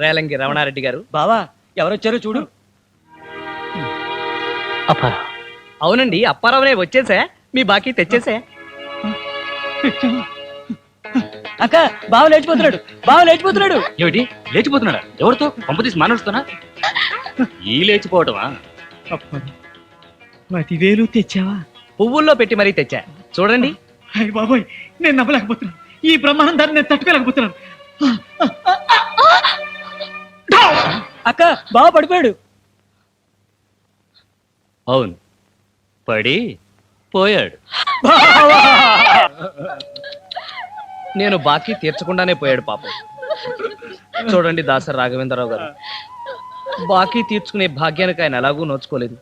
రేలంగి రమణారెడ్డి గారు. బావా ఎవరొచ్చారో చూడు. అవునండి, అప్పారావునే వచ్చేసా, మీ బాకీ తెచ్చేసా. అక్క బావ లేచిపోతున్నాడు, బావ లేచిపోతున్నాడు. ఏమిటి లేచిపోతున్నాడా? ఎవరితో? పంపతీసి మానవుడుతోనా? ఈ లేచిపోవటమా? 10,000 తెచ్చావా? పువ్వుల్లో పెట్టి మరీ తెచ్చా, చూడండి. అయ్య బాబోయ్, నేను నవ్వలేకపోతున్నాను. ఈ బ్రహ్మాండం దాన్ని నేను తట్టుకోలేకపోతున్నాను. అక్క బావ పడిపోయాడు. అవును, పడి పోయాడు. నేను బాకీ తీర్చకుండానే పోయాడు పాపం. చూడండి దాసరి రాఘవేంద్రరావు గారు, బాకీ తీర్చుకునే భాగ్యానికి ఆయన ఎలాగూ నోచుకోలేదు.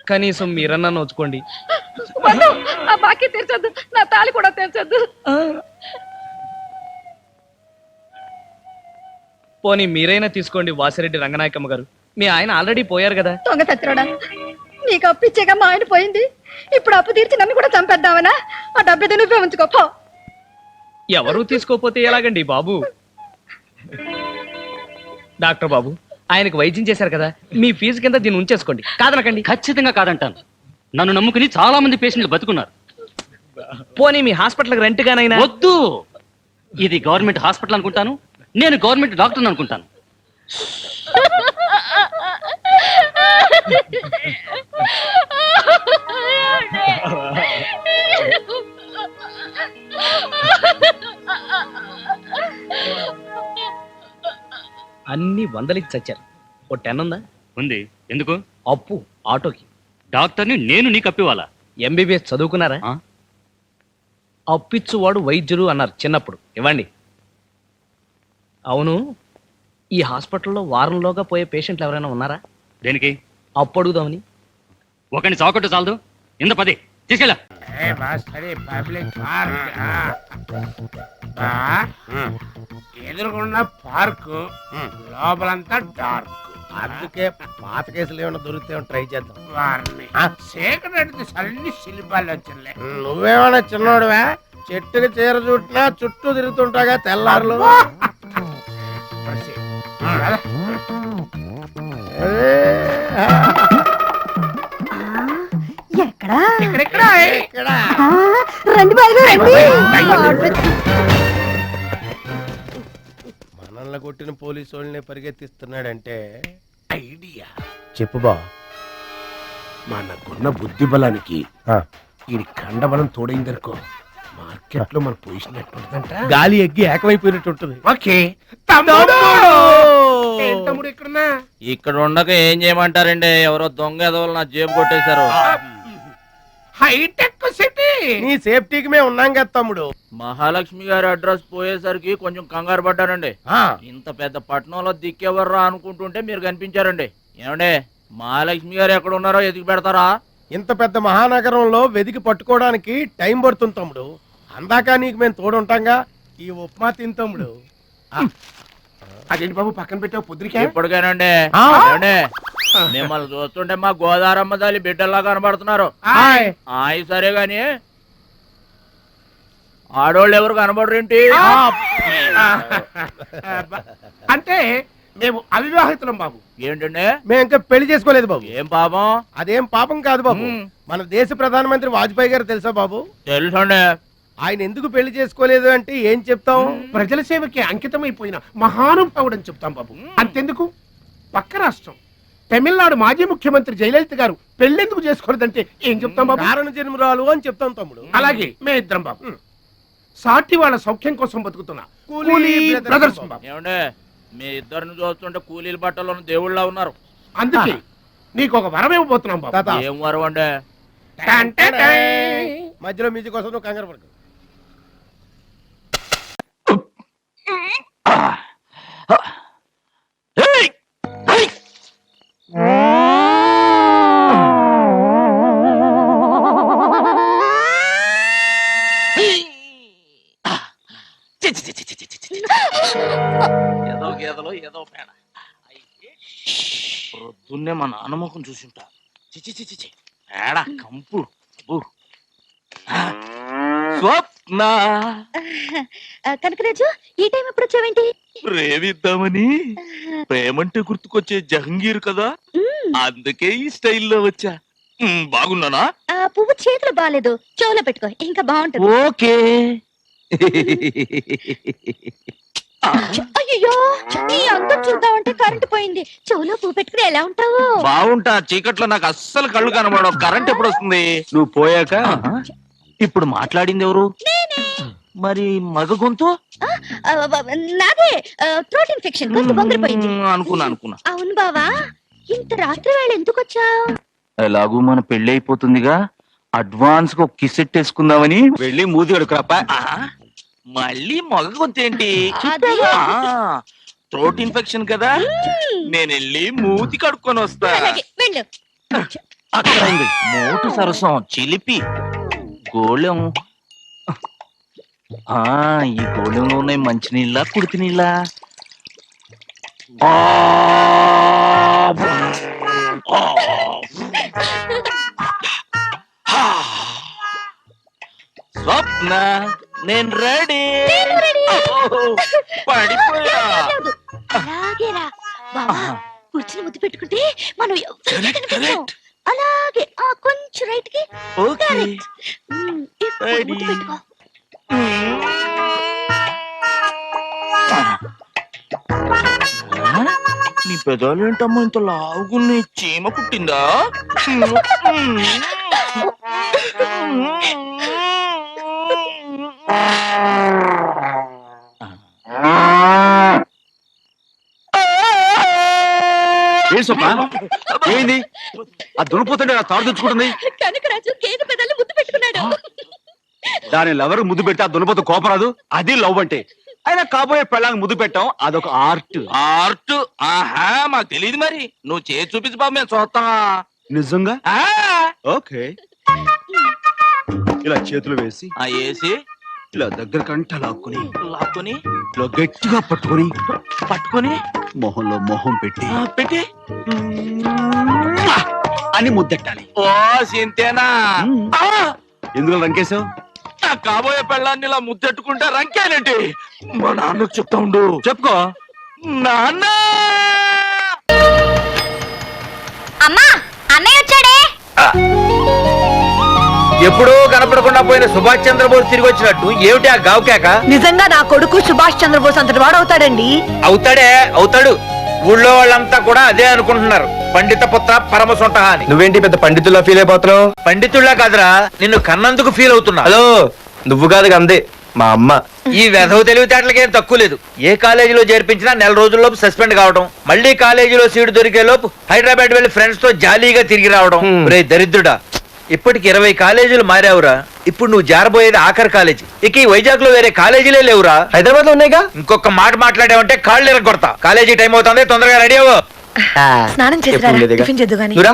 కనీసం మీరన్నా నోచుకోండి. ఆ బాకీ తీర్చొద్దు, నా తాళి కూడా తీర్చొద్దు. పోనీ మీరైనా తీసుకోండి వాసిరెడ్డి రంగనాయకమ్మ గారు, మీ ఆయన ఆల్రెడీ పోయారు కదా. దొంగ సత్రుడా, నీకు అప్పు ఇచ్చేగా మా ఆయన పోయింది. ఇప్పుడు అప్పు తీర్చి నన్ను కూడా చంపేద్దామనా? ఆ డబ్బేదో నువ్వే ఉంచుకోపో. ఎవరూ తీసుకోపోతే ఎలాగండి బాబు? డాక్టర్ బాబు, ఆయనకు వైద్యం చేశారు కదా, మీ ఫీజు కింద దీన్ని ఉంచేసుకోండి, కాదనకండి. ఖచ్చితంగా కాదంటాను. నన్ను నమ్ముకుని చాలా మంది పేషెంట్లు బతుకున్నారు. పోనీ మీ హాస్పిటల్కి రెంట్ గానైనా. వద్దు, ఇది గవర్నమెంట్ హాస్పిటల్ అనుకుంటాను, నేను గవర్నమెంట్ డాక్టర్ అనుకుంటాను. అన్ని వందలకి చచ్చారు. ఓ 10 ఉందా? ఉంది. ఎందుకు? అప్పు ఆటోకి. డాక్టర్ని నేను నీకు అప్పివాలా? ఎంబీబీఎస్ చదువుకున్నారా? ఆ? అప్పిచ్చువాడు వైద్యుడు అన్నారు చిన్నప్పుడు. ఇవ్వండి. అవును, ఈ హాస్పిటల్లో వారంలోగా పోయే పేషెంట్లు ఎవరైనా ఉన్నారా? దేనికి? అప్పు అడుగుదామని. ఒకరిని చాకొట్టు చాలదు, ఇంత 10 తీసుకెళ్ళా. ఎదురుకున్న పార్కు లోపలంతా డార్క్. అందుకే పాత కేసులు ఏమైనా దొరికితే ట్రై చేద్దాం. వారిని చీకటి అన్ని శిల్పాలు వచ్చిందిలే. నువ్వేమైనా చిన్నోడువా? చెట్టుకి చీర చుట్టినా చుట్టూ తిరుగుతుంటాగా తెల్లారులు. మనల్ని కొట్టిన పోలీసు వాళ్ళని పరిగెత్తిస్తున్నాడంటే ఐడియా చెప్పు బా. మనకున్న బుద్ధి బలానికి ఈ కండబలం తోడైందనుకో, మార్కెట్ లో మన పొజిషన్ ఎట్టుంటదంట. గాలి ఎగ్గి ఏకమైపోయినట్టు ఉంటుంది. ఓకే తమ్ముడు. ఏం తమ్ముడు ఇక్కడున్నా? ఇక్కడ ఉండక ఏం చేయమంటారండి? ఎవరో దొంగ ఎదవలు నా జేబు కొట్టేశారు. హైటెక్ సిటీ. నీ సేఫ్టీకి మేము ఉన్నాం కదా తమ్ముడు. మహాలక్ష్మి గారి అడ్రస్ పోయేసరికి కొంచెం కంగారు పడ్డానండి. ఇంత పెద్ద పట్టణంలో దిక్కెవర్రా అనుకుంటుంటే మీరు కనిపించారండి. ఏమండే, మహాలక్ష్మి గారు ఎక్కడ ఉన్నారో ఎదిగి పెడతారా? ఇంత పెద్ద మహానగరంలో వెతికి పట్టుకోవడానికి టైం పడుతుంది తమ్ముడు. అందాక నీకు మేము తోడుంటాంగా. ఈ ఉప్మా తిని తమ్ముడు. అదేంటి బాబు పక్కన పెట్టావు పొద్దురికే? ఇప్పటికేనండి. ఏమండే, మిమ్మల్ని చూస్తుంటే మా గోదారమ్మ తల్లి బిడ్డల్లా కనబడుతున్నారు. ఆయి సరే గాని ఆడోళ్ళు ఎవరు కనబడరేంటి? అంటే మేము అవివాహితులం బాబు. ఏంటండి? మేము ఇంకా పెళ్లి చేసుకోలేదు బాబు. ఏం పాపం? అదేం పాపం కాదు బాబు. మన దేశ ప్రధానమంత్రి వాజ్పేయి గారు తెలుసా బాబు? తెలుసండి. ఆయన ఎందుకు పెళ్లి చేసుకోలేదు అంటే ఏం చెప్తాం? ప్రజల సేవకి అంకితమైపోయిన మహానుభావుడు అని చెప్తాం బాబు. అంతెందుకు, పక్క రాష్ట్రం తమిళనాడు మాజీ ముఖ్యమంత్రి జయలలిత గారు పెళ్ళెందుకు చేసుకోలేదంటే ఏం చెప్తాం బాబు? కారణ జన్మరాలు అని చెప్తాం తమ్ముడు. అలాగే మే ఇద్దరం బాబు. సాటి వాళ్ళ సౌఖ్యం కోసం బతుకుతున్నా కూలీ బ్రదర్స్ బాబు. ఏమండే, మీ ఇద్దరిని చూస్తుంటే కూలీల బట్టలో దేవుళ్ళ ఉన్నారు. అందుకే నీకు ఒక వరం ఇవ్వబోతున్నాం బాబు. తాత. ఏం వరం అండి? మధ్యలో మ్యూజిక్ కోసం నువ్వు కంగారు పడకు. ఏదో గేదలో ఏదో పేడ. పొద్దున్నే మా నాన్నమ్మకం చూసింటా. చిచి చిచి పేడ కంపు. స్వప్న స్వప్న కనకరాజు ఈ టైం ఎప్పుడు వచ్చావేంటి? ప్రేమిద్దామని ప్రేమంటే గుర్తుకొచ్చే జహంగీర్ కదా, అందుకే ఈ స్టైల్లో వచ్చా. బాగున్నానా? ఆ పువ్వు చేతులు బాగాలేదు, చెవులో పెట్టుకో ఇంకా బాగుంటుంది. ఓకే. అయ్యో నీ అందం చూద్దామంటే కరెంట్ పోయింది, చెవులో పువ్వు పెట్టుకుని ఎలా ఉంటావు? బాగుంటా, చీకట్లో నాకు అస్సలు కళ్ళు కనబడవు. కరెంట్ ఎప్పుడు వస్తుంది? నువ్వు పోయాక ఇప్పుడు మాట్లాడింది ఎవరు? మరి మగ గొంతు? నాదే థ్రోట్ ఇన్ఫెక్షన్, గొంతు బొంగిరిపోయింది. అనుకున్నా. అవును బావా, ఇంత రాత్రి వేళ ఎందుకు వచ్చావు? ఎలాగూ మన పెళ్లి అయిపోతుందిగా, అడ్వాన్స్ గా కిసెట్ వేసుకుందామని వెళ్ళి మూది కడుకురాపా. మళ్ళీ మగ గొంతు ఏంటి? అది- థ్రోట్ ఇన్ఫెక్షన్ కదా, నేను వెళ్ళి మూతి కడుక్కొని వస్తా. అలాగే వెళ్ళు. అక్కడైంది మోటు సరసం చిలిపి గోళం. ఈ గోళంలో ఉన్నాయి మంచినీళ్ళ కుడితి నీళ్ళ. స్వప్న నేను రెడీ. పడిపోయా. లేదు. అలాగే రా బావా, కూర్చుని ముద్దు పెట్టుకుంటే మనం ఎవరికీ కనిపించం. అలాగే కొంచెం రైట్ కి. ఓకే. Correct. ఇప్పుడు Ready. ముద్దు పెట్టుకో. నీ పెదాలు ఏంటమ్మా ఇంత లావుగున్నాయి? చీమ కుట్టిందా? ఏం స్వప్న ఏంది? ఆ దునిపోతుంటే ఆ తాడు తెచ్చుకుంటుంది. కనకరాజు గేదె పెదాలు ముద్దు పెట్టుకున్నాడు. దాని లవర్ ముద్దు పెడితే ఆ దునిపోతు కోపరాదు. అది లవ్ అంటే. అయినా కాబోయే పెళ్ళాంగి ముద్దు పెట్టాం, అదొక ఆర్ట్. ఆర్ట్? ఆహా, మాకు తెలియదు. మరి నువ్వు చేసి చూపించు బాబు, మేము చూస్తాం. నిజంగా? ఆ, ఓకే. ఇలా చేతులు వేసి వేసి ఇలా దగ్గర కంట లాక్కుని లాక్కుని ఇలా గట్టిగా పట్టుకొని పట్టుకొని మొహంలో మొహం పెట్టి పెట్టి అని ముద్దెట్టాలి. ఓ సింతేనా? ఎందుకు రంకేశావు? నా కాబోయే పెళ్ళాన్ని ఇలా ముద్దెట్టుకుంటే రంకేనంటే మా నాన్నకు చెప్తా ఉండు. చెప్పుకో. నాన్న అమ్మా, అన్నయ్య వచ్చాడే. ఎప్పుడో కనపడకుండా పోయిన సుభాష్ చంద్రబోస్ తిరిగి వచ్చినట్టు ఏమిటి ఆ గావుకేక? నిజంగా నా కొడుకు సుభాష్ చంద్రబోస్ అంతటి వాడు అవుతాడండి. అవుతాడు. ఊళ్ళో వాళ్ళంతా కూడా అదే అనుకుంటున్నారు, పండిత పుత్ర పరమ సొంట అని. నువ్వేంటి పెద్ద పండితుల్లా ఫీల్ అయిపోతున్నావు? పండితుళ్ళ కాదురా, నిన్ను కన్నందుకు ఫీల్ అవుతున్నా. హలో, నువ్వు కాదు అందే మా అమ్మ. ఈ వెధవ తెలివితేటలకేం తక్కువ లేదు. ఏ కాలేజీలో చేర్పించినా నెల రోజుల్లోపు సస్పెండ్ కావడం, మళ్ళీ కాలేజీలో సీటు దొరికే లోపు హైదరాబాద్ వెళ్లి ఫ్రెండ్స్ తో జాలీగా తిరిగి రావడం. రే దరిద్రుడా, ఇప్పటికి 20 కాలేజీలు మారావురా. ఇప్పుడు నువ్వు జారబోయేది ఆఖరి కాలేజీ. ఇక ఈ వైజాగ్ లో వేరే కాలేజీలే లేవురా. హైదరాబాద్ లో ఉన్నాయిగా. ఇంకొక మాట మాట్లాడావంటే కాళ్ళు ఎరగొడతా. కాలేజీ టైం అవుతుంది, తొందరగా రెడీ అవ్వు. స్నానం చేసి ఎప్పుడు ఉండేదిగా. టిఫిన్ చేద్దు గాని. నువ్వురా.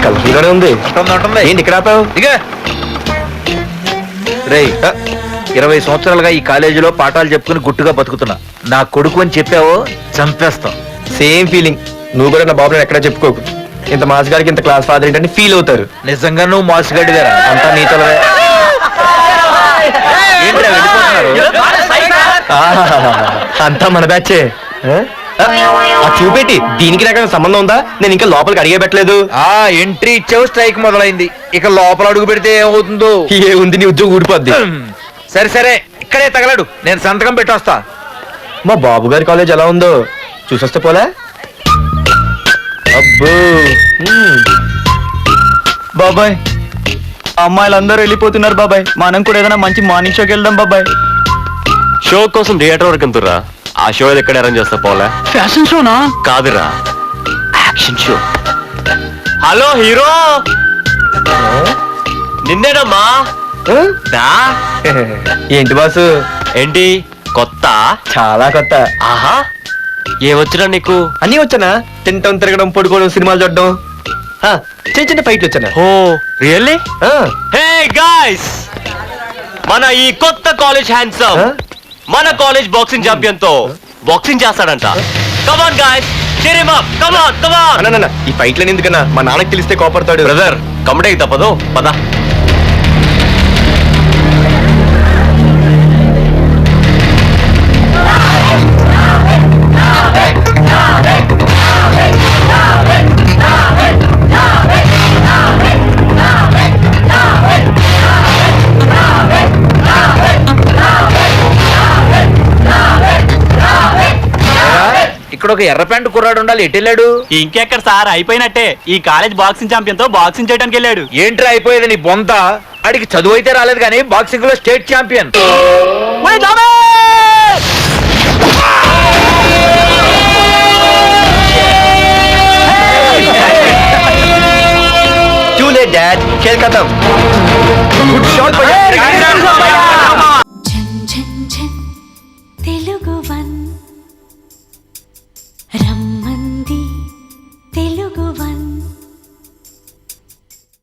కలర్ఫుల్గానే ఉంది. ఉంటుంది. ఏంటి ఇక్కడ ఆపావు? దిగా. రేయ్, 20 సంవత్సరాలుగా ఈ కాలేజీలో పాఠాలు చెప్పుకుని గుట్టుగా బతుకుతున్నా. నా కొడుకు అని చెప్పావో చంపేస్తాం. Same feeling. నువ్వు కూడా నా బాబుని ఎక్కడా చెప్పుకోకు. ఇంత మాస్ గారికి ఇంత క్లాస్ ఫాదర్ ఏంటని ఫీల్ అవుతారు. నిజంగా నువ్వు మోసగడ్డిదేరా. అంతా నీతోనే. ఏంట్రా వెళ్ళిపోతున్నారు? అంతా మన బ్యాచే. చూపెట్టి దీనికి నాకు సంబంధం ఉందా? నేను ఇంకా లోపలికి అడిగే పెట్టలేదు. ఎంట్రీ ఇచ్చావు, స్ట్రైక్ మొదలైంది. ఇక లోపల అడుగు పెడితే ఏమవుతుందో. ఏ ఉంది, నీ ఉద్యోగం ఊడిపోద్ది. సరే ఇక్కడే తగలడు, నేను సంతకం పెట్టొస్తా. మా బాబు గారి కాలేజ్ ఎలా ఉందో చూసొస్తే పోలే. అబ్బో. బాబాయ్, అమ్మాయిలందరూ వెళ్ళిపోతున్నారు బాబాయ్. మనం కూడా ఏదైనా మంచి మార్నింగ్ షోకి వెళ్దాం బాబాయ్. షో కోసం థియేటర్ వరకు ఎంతురా? ఆ షో ఎక్కడ అరేంజ్ చేస్తా పోలే? ఫ్యాషన్ షోనా? కాదురా, యాక్షన్ షో. హలో హీరో, నిన్నేనమ్మా. దా. ఏంటి బాసు? ఏంటి కొత్త? చాలా కొత్త. ఆహా, ఏమొచ్చినా నీకు? అన్నీ వచ్చానా? తింటం, తిరగడం, పడుకోవడం, సినిమాలు చూడడం, చిన్న చిన్న ఫైట్లు వచ్చానా? ఓ రియల్లీ? హే గాయ్స్, మన ఈ కొత్త కాలేజ్ హ్యాండ్సమ్ మన కాలేజ్ బాక్సింగ్ ఛాంపియన్ తో బాక్సింగ్ చేస్తాడంట. Come on guys, cheer him up. Come on. ఈ ఫైట్లని ఎందుకన్నా? మా నాన్నకి తెలిస్తే కోపడతాడు. బ్రదర్, కమడేకి తప్పదు, పద. ఇక్కడ ఒక ఎర్ర ప్యాంటు కుర్రాడు ఉండాలి, ఎటు వెళ్ళాడు? ఇంకెక్కడ సార్, అయిపోయినట్టే. ఈ కాలేజ్ బాక్సింగ్ ఛాంపియన్ తో బాక్సింగ్ చేయడానికి వెళ్ళాడు. ఏంట్రా అయిపోయేది నీ బొంత? అడిగి చదువు అయితే రాలేదు కానీ బాక్సింగ్ లో state champion. Too late, Dad. खेल खत्म. Good shot, भैया.